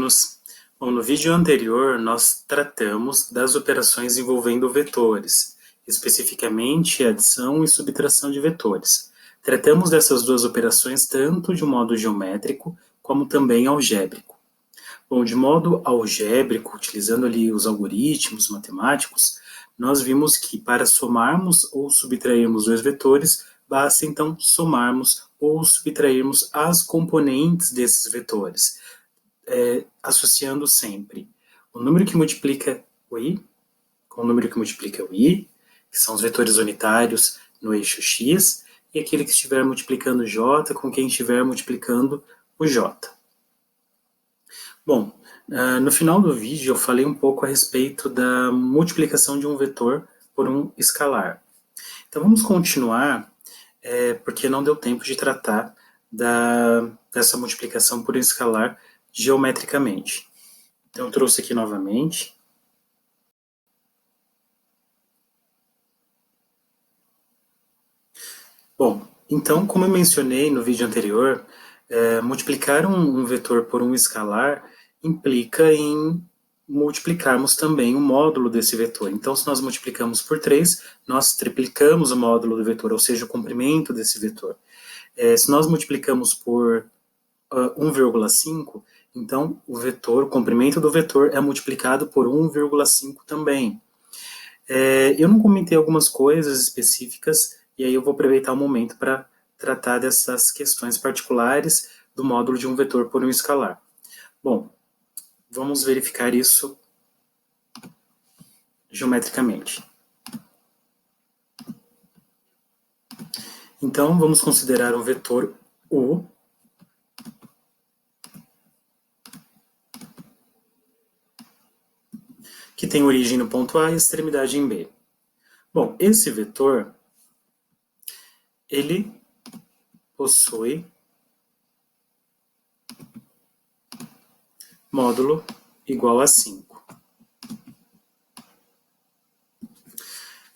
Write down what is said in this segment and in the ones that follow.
alunos! Bom, no vídeo anterior nós tratamos das operações envolvendo vetores, especificamente adição e subtração de vetores. Tratamos dessas duas operações tanto de um modo geométrico como também algébrico. Bom, de modo algébrico, utilizando ali os algoritmos matemáticos, nós vimos que para somarmos ou subtrairmos dois vetores, basta então somarmos ou subtrairmos as componentes desses vetores, associando sempre o número que multiplica o i com o número que multiplica o i, que são os vetores unitários no eixo x, e aquele que estiver multiplicando j com quem estiver multiplicando o j. Bom, no final do vídeo eu falei um pouco a respeito da multiplicação de um vetor por um escalar. Então vamos continuar, porque não deu tempo de tratar dessa multiplicação por um escalar geometricamente. Então eu trouxe aqui novamente. Bom, então como eu mencionei no vídeo anterior, multiplicar um vetor por um escalar implica em multiplicarmos também o módulo desse vetor. Então, se nós multiplicamos por 3, nós triplicamos o módulo do vetor, ou seja, o comprimento desse vetor. Se nós multiplicamos por 1,5, então o comprimento do vetor é multiplicado por 1,5 também. Eu não comentei algumas coisas específicas, e aí eu vou aproveitar o momento para tratar dessas questões particulares do módulo de um vetor por um escalar. Bom, vamos verificar isso geometricamente. Então, vamos considerar um vetor U, que tem origem no ponto A e extremidade em B. Bom, esse vetor, ele possui módulo igual a 5.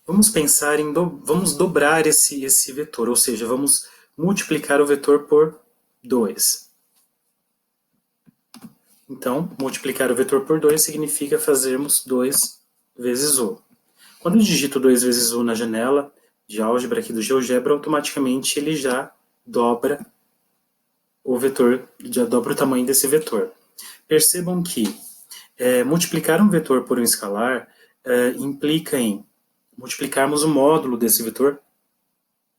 Vamos pensar em vamos dobrar esse vetor, ou seja, vamos multiplicar o vetor por 2. Então, multiplicar o vetor por 2 significa fazermos 2 vezes U. Quando eu digito 2 vezes U na janela de álgebra aqui do GeoGebra, automaticamente ele já dobra o vetor, já dobra o tamanho desse vetor. Percebam que multiplicar um vetor por um escalar implica em multiplicarmos o módulo desse vetor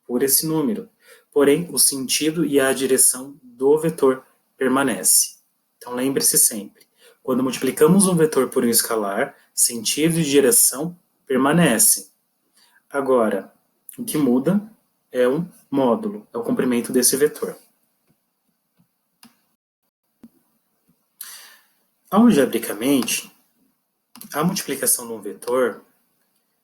por esse número. Porém, o sentido e a direção do vetor permanece. Então, lembre-se sempre, quando multiplicamos um vetor por um escalar, sentido e direção permanecem. Agora, o que muda é um módulo, é o comprimento desse vetor. Algebricamente, a multiplicação de um vetor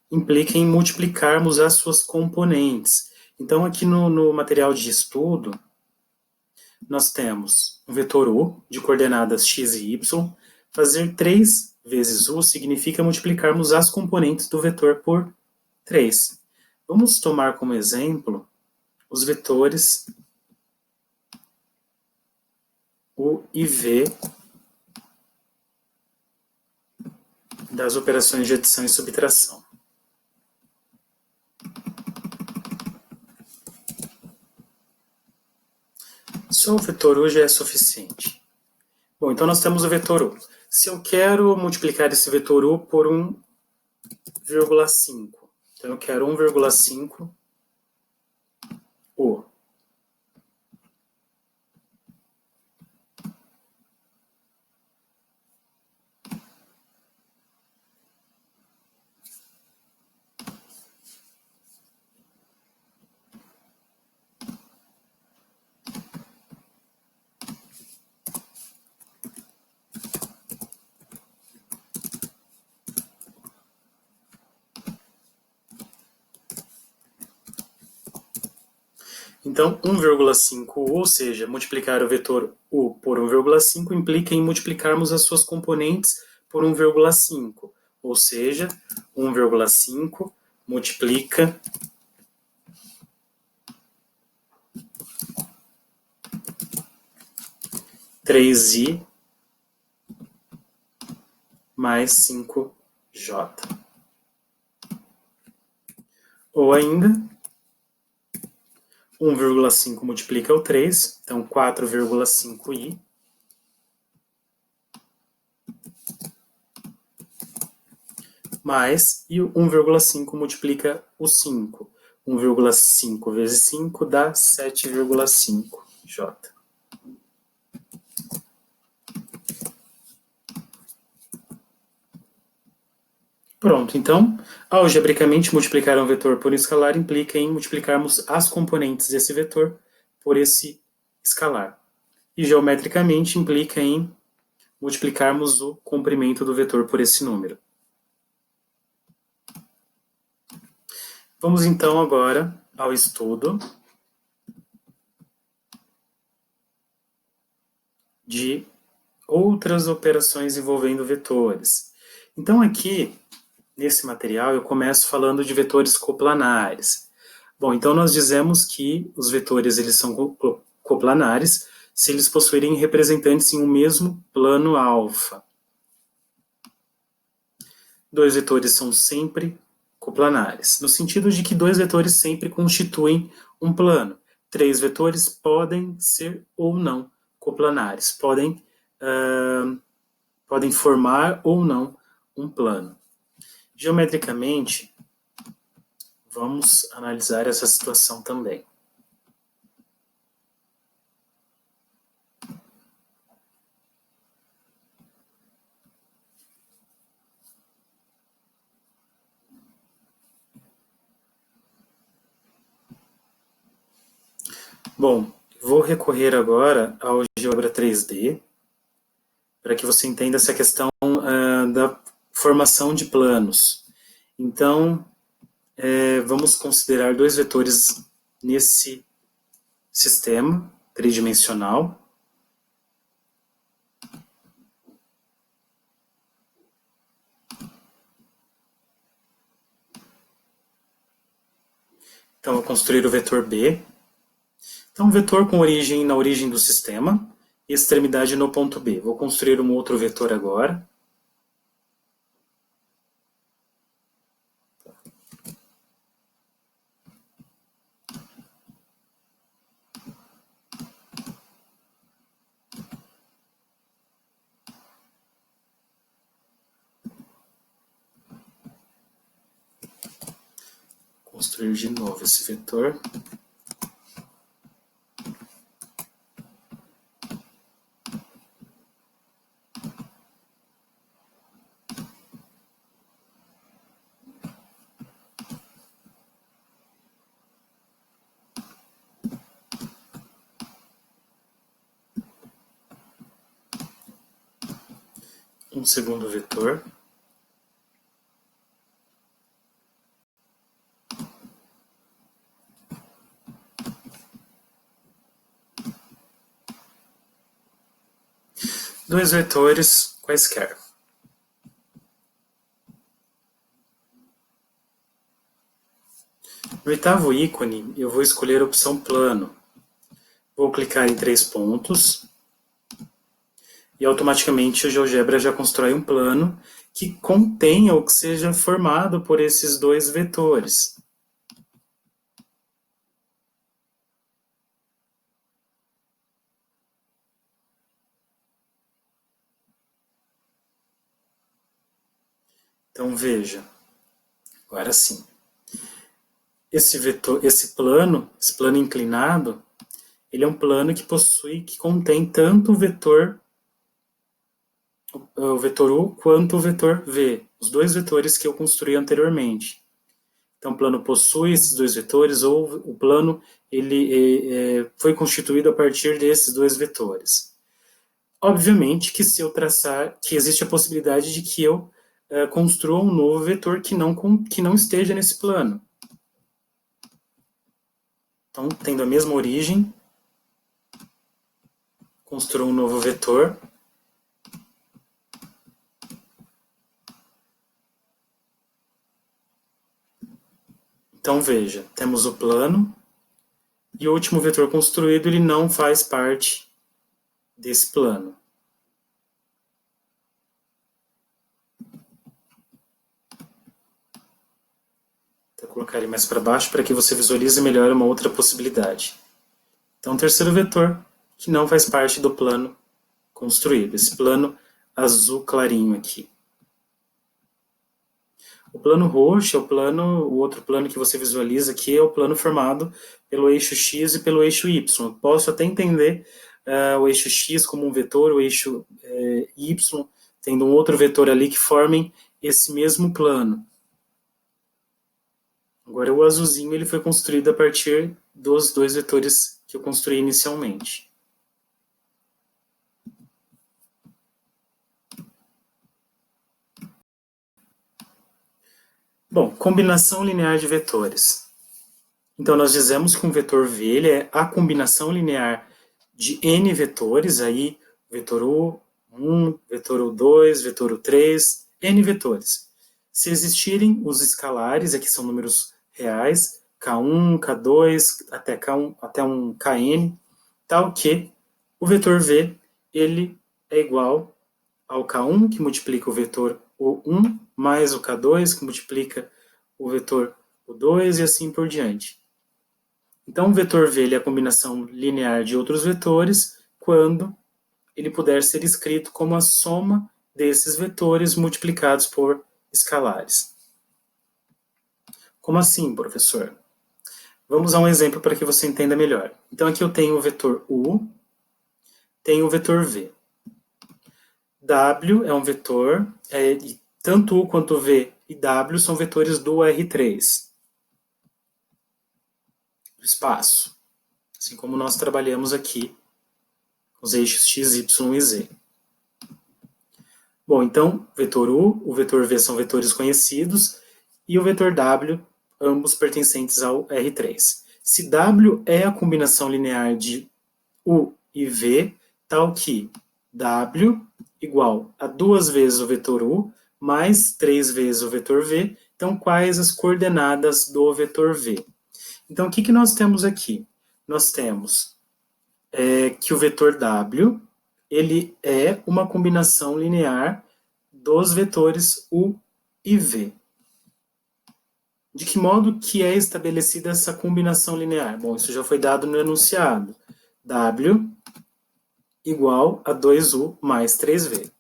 implica em multiplicarmos as suas componentes. Então, aqui no material de estudo, nós temos um vetor U de coordenadas x e y. Fazer 3 vezes U significa multiplicarmos as componentes do vetor por 3. Vamos tomar como exemplo os vetores U e V das operações de adição e subtração. Só o vetor U já é suficiente. Bom, então nós temos o vetor U. Se eu quero multiplicar esse vetor U por 1,5, então eu quero 1,5 U. Então, 1,5U, ou seja, multiplicar o vetor U por 1,5 implica em multiplicarmos as suas componentes por 1,5. Ou seja, 1,5 multiplica 3i mais 5J. Ou ainda, 1,5 multiplica o 3, então 4,5i, mais, e o 1,5 multiplica o 5. 1,5 vezes 5 dá 7,5J. Pronto, então, algebricamente, multiplicar um vetor por um escalar implica em multiplicarmos as componentes desse vetor por esse escalar. E geometricamente implica em multiplicarmos o comprimento do vetor por esse número. Vamos então agora ao estudo de outras operações envolvendo vetores. Então aqui, nesse material, eu começo falando de vetores coplanares. Bom, então nós dizemos que os vetores eles são coplanares se eles possuírem representantes em um mesmo plano alfa. Dois vetores são sempre coplanares, no sentido de que dois vetores sempre constituem um plano. Três vetores podem ser ou não coplanares, podem formar ou não um plano. Geometricamente, vamos analisar essa situação também. Bom, vou recorrer agora ao GeoGebra 3D para que você entenda essa questão da formação de planos. Então, vamos considerar dois vetores nesse sistema tridimensional. Então, vou construir o vetor B. Então, um vetor com origem na origem do sistema e extremidade no ponto B. Vou construir um outro vetor agora. Construir de novo esse vetor. Um segundo vetor. Dois vetores quaisquer. No oitavo ícone, eu vou escolher a opção plano. Vou clicar em 3 pontos e automaticamente o GeoGebra já constrói um plano que contenha ou que seja formado por esses dois vetores. Então veja, agora sim. Esse vetor, esse plano inclinado, ele é um plano que contém tanto o vetor U quanto o vetor V, os dois vetores que eu construí anteriormente. Então, o plano possui esses dois vetores, ou o plano ele foi constituído a partir desses dois vetores. Obviamente que se eu traçar, que existe a possibilidade de que eu construa um novo vetor que não esteja nesse plano. Então, tendo a mesma origem, construo um novo vetor. Então, veja, temos o plano, e o último vetor construído ele não faz parte desse plano. colocar ele mais para baixo para que você visualize melhor uma outra possibilidade. Então, o terceiro vetor, que não faz parte do plano construído, esse plano azul clarinho aqui. O plano roxo é o outro plano que você visualiza aqui é o plano formado pelo eixo X e pelo eixo Y. Eu posso até entender o eixo X como um vetor, o eixo Y tendo um outro vetor ali que formem esse mesmo plano. Agora o azulzinho ele foi construído a partir dos dois vetores que eu construí inicialmente. Bom, combinação linear de vetores. Então, nós dizemos que um vetor V ele é a combinação linear de n vetores, aí vetor U1, vetor U2, vetor U3, n vetores. Se existirem os escalares, aqui são números reais, K1, K2, até K1, até um Kn, tal que o vetor V ele é igual ao K1, que multiplica o vetor U1, mais o K2, que multiplica o vetor U2, e assim por diante. Então, o vetor V ele é a combinação linear de outros vetores quando ele puder ser escrito como a soma desses vetores multiplicados por escalares. Como assim, professor? Vamos a um exemplo para que você entenda melhor. Então, aqui eu tenho o vetor U, tenho o vetor V. W é um vetor, e tanto U quanto V e W são vetores do R3, do espaço. Assim como nós trabalhamos aqui com os eixos X, Y e Z. Bom, então, vetor U, o vetor V são vetores conhecidos, e o vetor W, ambos pertencentes ao R3. Se W é a combinação linear de U e V, tal que W igual a 2 vezes o vetor U, mais 3 vezes o vetor V, então quais as coordenadas do vetor V? Então, o que nós temos aqui? Nós temos que o vetor W ele é uma combinação linear dos vetores U e V. De que modo que é estabelecida essa combinação linear? Bom, isso já foi dado no enunciado. W igual a 2U mais 3V.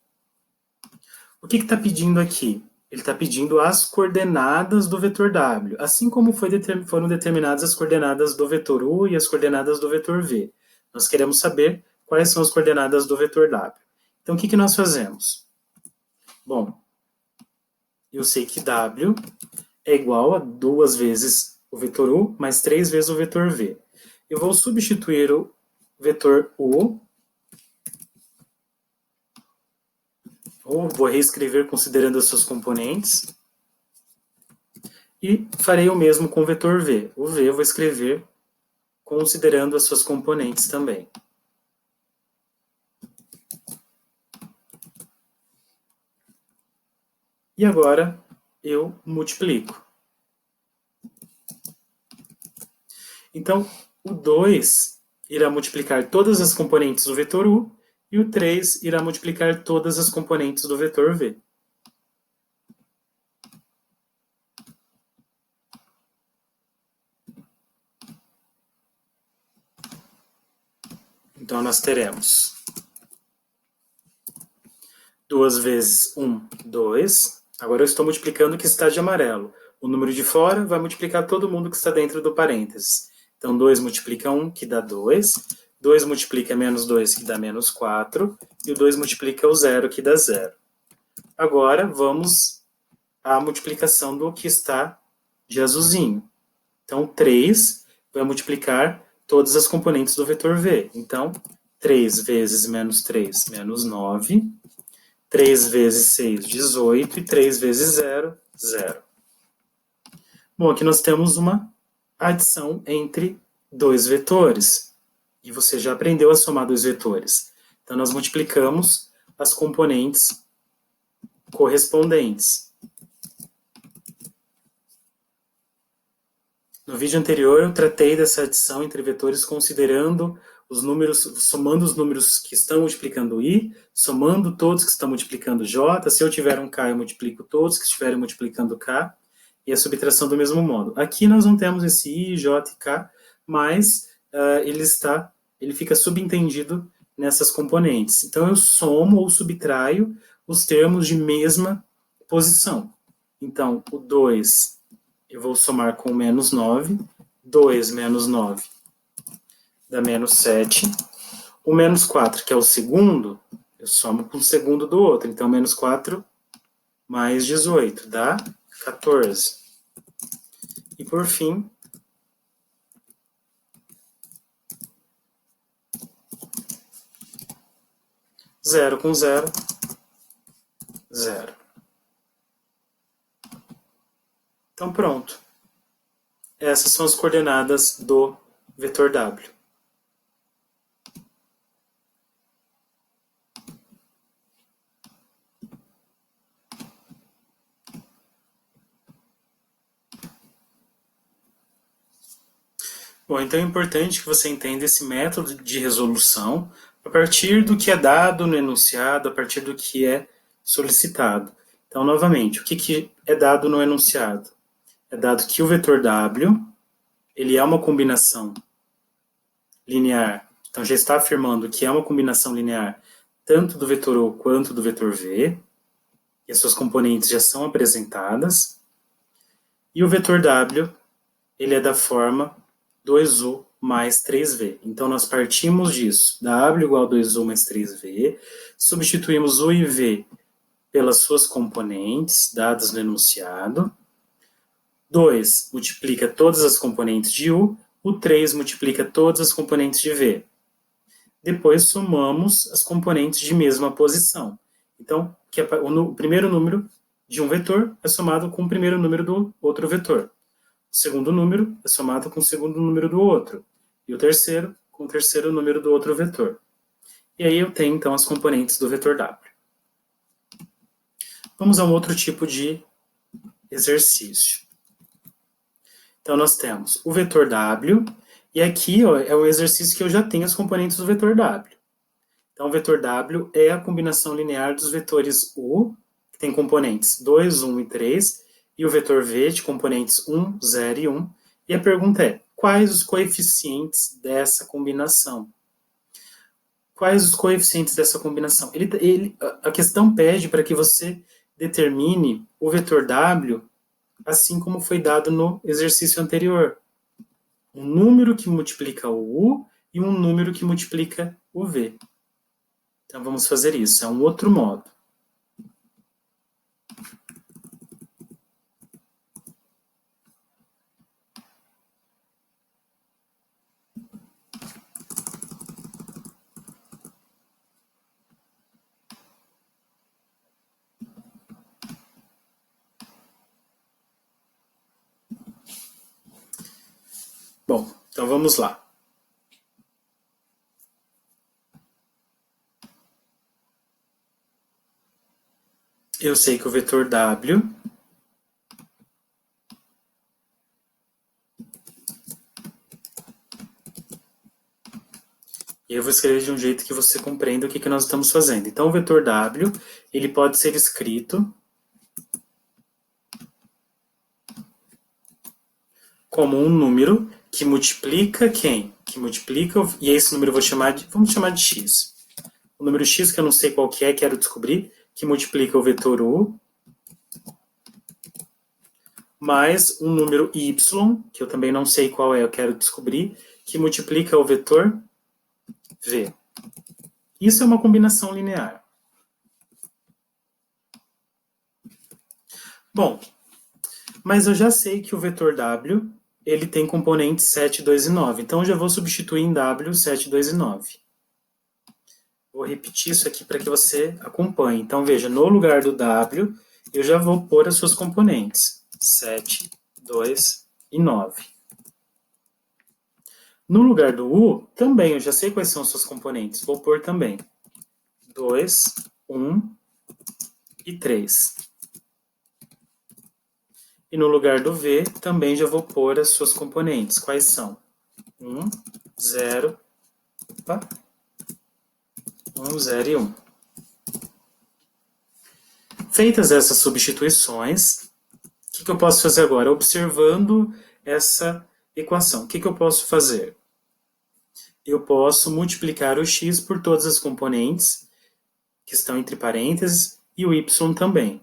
O que está pedindo aqui? Ele está pedindo as coordenadas do vetor W, assim como foram determinadas as coordenadas do vetor U e as coordenadas do vetor V. Nós queremos saber quais são as coordenadas do vetor W. Então, o que nós fazemos? Bom, eu sei que W é igual a 2 vezes o vetor U mais 3 vezes o vetor V. Eu vou substituir o vetor U, ou vou reescrever considerando as suas componentes, e farei o mesmo com o vetor V. O V eu vou escrever considerando as suas componentes também. E agora eu multiplico. Então, o 2 irá multiplicar todas as componentes do vetor U, e o 3 irá multiplicar todas as componentes do vetor V. Então, nós teremos 2 vezes 1, 2. Agora eu estou multiplicando o que está de amarelo. O número de fora vai multiplicar todo mundo que está dentro do parênteses. Então, 2 multiplica 1, que dá 2. 2 multiplica menos 2, que dá menos 4. E o 2 multiplica o 0, que dá 0. Agora, vamos à multiplicação do que está de azulzinho. Então, 3 vai multiplicar todas as componentes do vetor V. Então, 3 vezes menos 3, menos 9. 3 vezes 6, 18. E 3 vezes 0, 0. Bom, aqui nós temos uma adição entre dois vetores. E você já aprendeu a somar dois vetores. Então, nós multiplicamos as componentes correspondentes. No vídeo anterior, eu tratei dessa adição entre vetores considerando os números, somando os números que estão multiplicando I, somando todos que estão multiplicando J. Se eu tiver um K, eu multiplico todos que estiverem multiplicando K. e a subtração do mesmo modo. Aqui nós não temos esse I, J e K, mas ele fica subentendido nessas componentes. Então, eu somo ou subtraio os termos de mesma posição. Então, o 2 eu vou somar com menos 9, 2 menos 9 dá menos 7. O menos 4, que é o segundo, eu somo com o segundo do outro. Então, menos 4 mais 18 dá 14. E, por fim, 0 com 0, 0. Então, pronto. Essas são as coordenadas do vetor W. Bom, então é importante que você entenda esse método de resolução a partir do que é dado no enunciado, a partir do que é solicitado. Então, novamente, o que é dado no enunciado? É dado que o vetor W ele é uma combinação linear. Então, já está afirmando que é uma combinação linear tanto do vetor U quanto do vetor V, e as suas componentes já são apresentadas. E o vetor W ele é da forma 2U mais 3V. Então, nós partimos disso. W igual a 2U mais 3V. Substituímos U e V pelas suas componentes, dadas no enunciado. 2 multiplica todas as componentes de U. O 3 multiplica todas as componentes de V. Depois, somamos as componentes de mesma posição. Então, o primeiro número de um vetor é somado com o primeiro número do outro vetor. O segundo número é somado com o segundo número do outro. E o terceiro com o terceiro número do outro vetor. E aí eu tenho, então, as componentes do vetor W. Vamos a um outro tipo de exercício. Então, nós temos o vetor W, e aqui ó, é um exercício que eu já tenho as componentes do vetor W. Então, o vetor W é a combinação linear dos vetores U, que tem componentes 2, 1 e 3, e o vetor V de componentes 1, 0 e 1. E a pergunta é, quais os coeficientes dessa combinação? Quais os coeficientes dessa combinação? A questão pede para que você determine o vetor W assim como foi dado no exercício anterior. Um número que multiplica o U e um número que multiplica o V. Então, vamos fazer isso. É um outro modo. Bom, então vamos lá. Eu sei que o vetor W e eu vou escrever de um jeito que você compreenda o que nós estamos fazendo. Então, o vetor W ele pode ser escrito como um número que multiplica quem? Que multiplica, e esse número eu vamos chamar de x. O número x, que eu não sei qual que é, quero descobrir, que multiplica o vetor U, mais um número y, que eu também não sei qual é, eu quero descobrir, que multiplica o vetor V. Isso é uma combinação linear. Bom, mas eu já sei que o vetor W ele tem componentes 7, 2 e 9. Então, eu já vou substituir em W 7, 2 e 9. Vou repetir isso aqui para que você acompanhe. Então, veja, no lugar do W, eu já vou pôr as suas componentes. 7, 2 e 9. No lugar do U, também, eu já sei quais são as suas componentes. Vou pôr também 2, 1 e 3. E no lugar do V, também já vou pôr as suas componentes. Quais são? 1, 0, 1, 0 e 1. Feitas essas substituições, o que eu posso fazer agora? Observando essa equação, o que eu posso fazer? Eu posso multiplicar o x por todas as componentes que estão entre parênteses e o y também.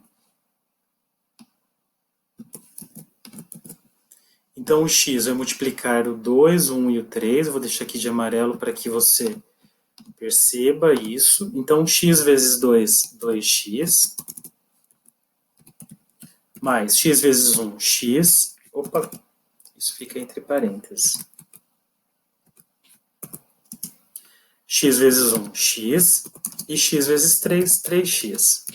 Então, o x vai multiplicar o 2, o 1 e o 3. Eu vou deixar aqui de amarelo para que você perceba isso. Então, x vezes 2, 2x. Mais x vezes 1, x. Opa, isso fica entre parênteses. X vezes 1, x. E x vezes 3, 3x.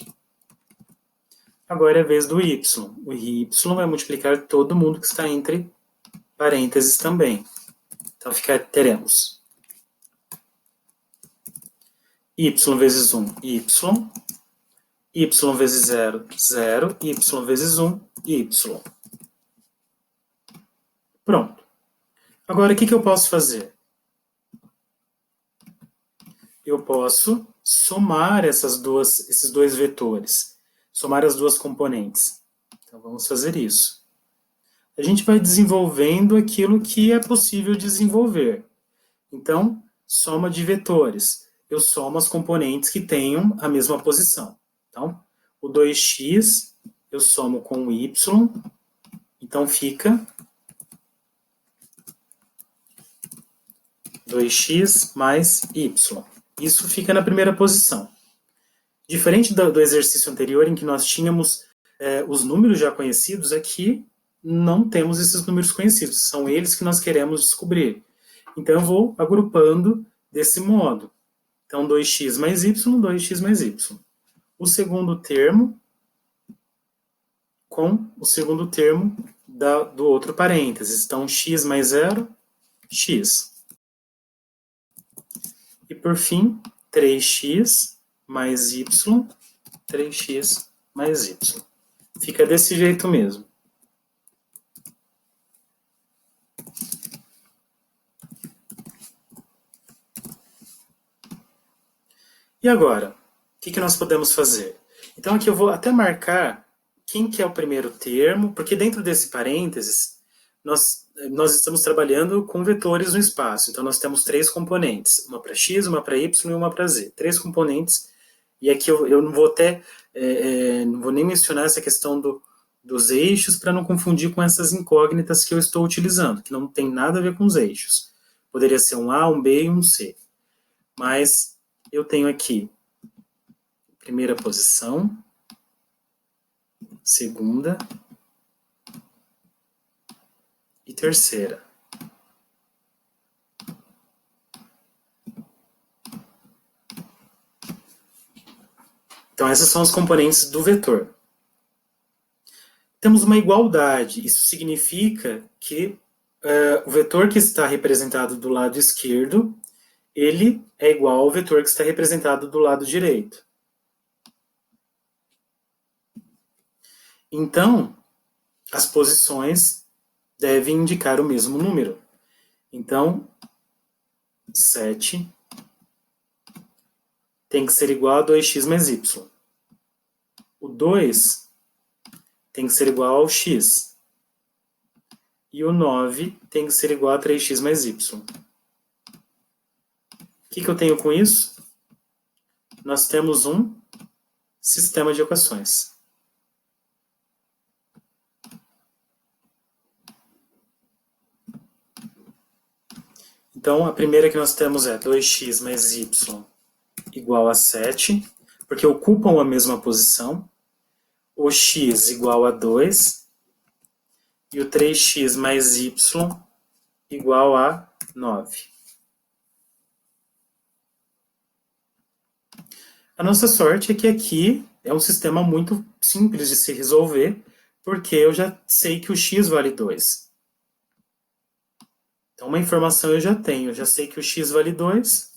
Agora é a vez do y. O y vai multiplicar todo mundo que está entre parênteses também. Então, teremos y vezes 1, y. Y vezes 0, 0. Y vezes 1, y. Pronto. Agora, o que eu posso fazer? Eu posso somar esses dois vetores. Somar as duas componentes. Então, vamos fazer isso. A gente vai desenvolvendo aquilo que é possível desenvolver. Então, soma de vetores. Eu somo as componentes que tenham a mesma posição. Então, o 2x eu somo com o y, então fica 2x mais y. Isso fica na primeira posição. Diferente do exercício anterior, em que nós tínhamos os números já conhecidos, aqui não temos esses números conhecidos, são eles que nós queremos descobrir. Então, eu vou agrupando desse modo. Então, 2x mais y, 2x mais y. O segundo termo com o segundo termo do outro parênteses. Então, x mais 0, x. E, por fim, 3x mais y, 3x mais y. Fica desse jeito mesmo. E agora, o que nós podemos fazer? Então, aqui eu vou até marcar quem que é o primeiro termo, porque dentro desse parênteses, nós estamos trabalhando com vetores no espaço. Então, nós temos 3 componentes, uma para x, uma para y e uma para z. 3 componentes, e aqui eu não vou não vou nem mencionar essa questão dos eixos para não confundir com essas incógnitas que eu estou utilizando, que não tem nada a ver com os eixos. Poderia ser um A, um B e um C. Mas eu tenho aqui primeira posição, segunda e terceira. Então, essas são as componentes do vetor. Temos uma igualdade. Isso significa que o vetor que está representado do lado esquerdo, ele é igual ao vetor que está representado do lado direito. Então, as posições devem indicar o mesmo número. Então, 7 tem que ser igual a 2x mais y. O 2 tem que ser igual ao x. E o 9 tem que ser igual a 3x mais y. O que eu tenho com isso? Nós temos um sistema de equações. Então, a primeira que nós temos é 2x mais y igual a 7, porque ocupam a mesma posição. O x igual a 2 e o 3x mais y igual a 9. A nossa sorte é que aqui é um sistema muito simples de se resolver, porque eu já sei que o x vale 2. Então, uma informação eu já tenho. Eu já sei que o x vale 2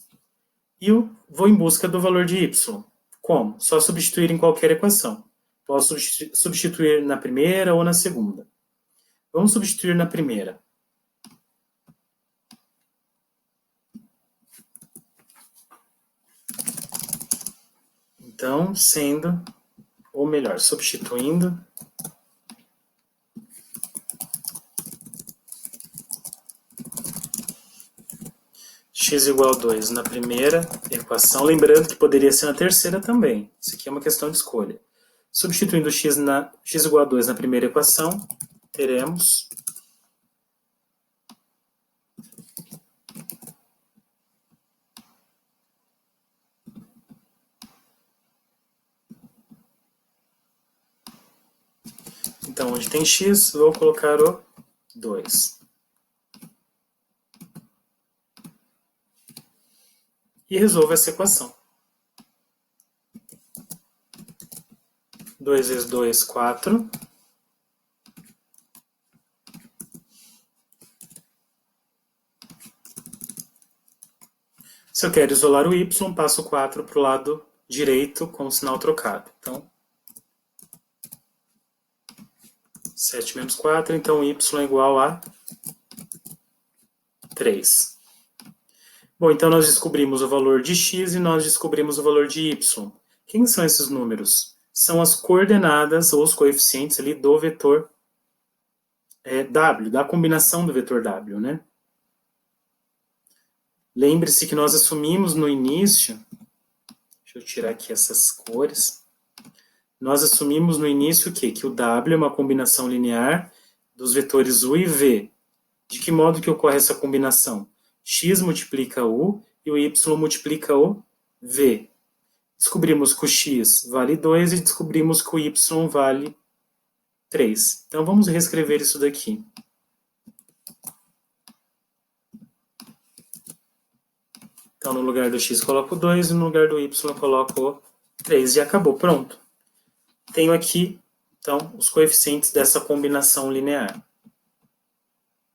e eu vou em busca do valor de y. Como? Só substituir em qualquer equação. Posso substituir na primeira ou na segunda. Vamos substituir na primeira. Então, substituindo x igual a 2 na primeira equação, lembrando que poderia ser na terceira também. Isso aqui é uma questão de escolha. Substituindo x igual a 2 na primeira equação, teremos então, onde tem x, vou colocar o 2. E resolvo essa equação. 2 vezes 2, 4. Se eu quero isolar o y, passo 4 para o lado direito com o sinal trocado. Então, 7 menos 4, então y é igual a 3. Bom, então nós descobrimos o valor de x e nós descobrimos o valor de y. Quem são esses números? São as coordenadas ou os coeficientes ali do vetor w, da combinação do vetor w, né? Lembre-se que nós assumimos no início, deixa eu tirar aqui essas cores, nós assumimos no início o quê? Que o w é uma combinação linear dos vetores u e v. De que modo que ocorre essa combinação? X multiplica u e o y multiplica o v. Descobrimos que o x vale 2 e descobrimos que o y vale 3. Então vamos reescrever isso daqui. Então no lugar do x coloco 2 e no lugar do y coloco 3 e acabou, pronto. Tenho aqui, então, os coeficientes dessa combinação linear.